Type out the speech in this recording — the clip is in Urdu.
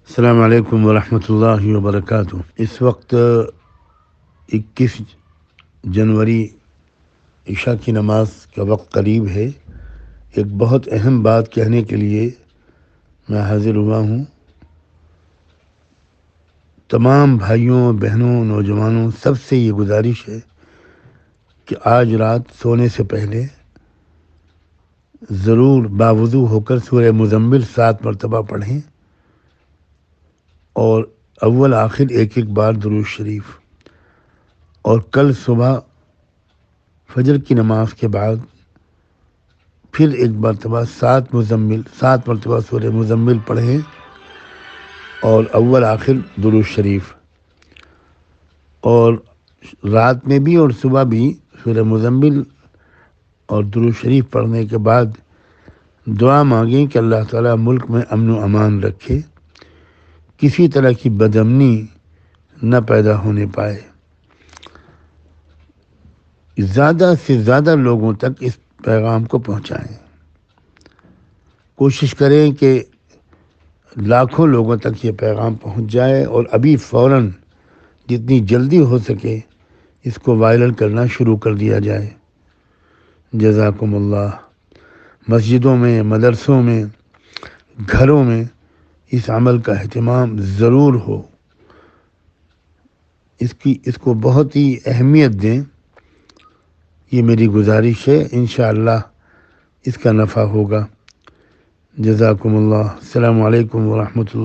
السلام علیکم ورحمۃ اللہ وبرکاتہ۔ اس وقت 21 جنوری عشاء کی نماز کا وقت قریب ہے۔ ایک بہت اہم بات کہنے کے لیے میں حاضر ہوا ہوں۔ تمام بھائیوں، بہنوں، نوجوانوں سب سے یہ گزارش ہے کہ آج رات سونے سے پہلے ضرور باوضو ہو کر سورہ مزمل 7 مرتبہ پڑھیں اور اول آخر ایک بار درود شریف، اور کل صبح فجر کی نماز کے بعد پھر ایک مرتبہ 7 مرتبہ سورہ مزمل پڑھیں اور اول آخر درود شریف، اور رات میں بھی اور صبح بھی سورہ مزمل اور درود شریف پڑھنے کے بعد دعا مانگیں کہ اللہ تعالیٰ ملک میں امن و امان رکھے، کسی طرح کی بدامنی نہ پیدا ہونے پائے، زیادہ سے زیادہ لوگوں تک اس پیغام کو پہنچائیں۔ کوشش کریں کہ لاکھوں لوگوں تک یہ پیغام پہنچ جائے، اور ابھی فوراً جتنی جلدی ہو سکے اس کو وائرل کرنا شروع کر دیا جائے۔ جزاکم اللہ۔ مسجدوں میں، مدرسوں میں، گھروں میں اس عمل کا اہتمام ضرور ہو، اس کو بہت ہی اہمیت دیں، یہ میری گزارش ہے۔ انشاءاللہ اس کا نفع ہوگا۔ جزاکم اللہ۔ السلام علیکم ورحمۃ اللہ۔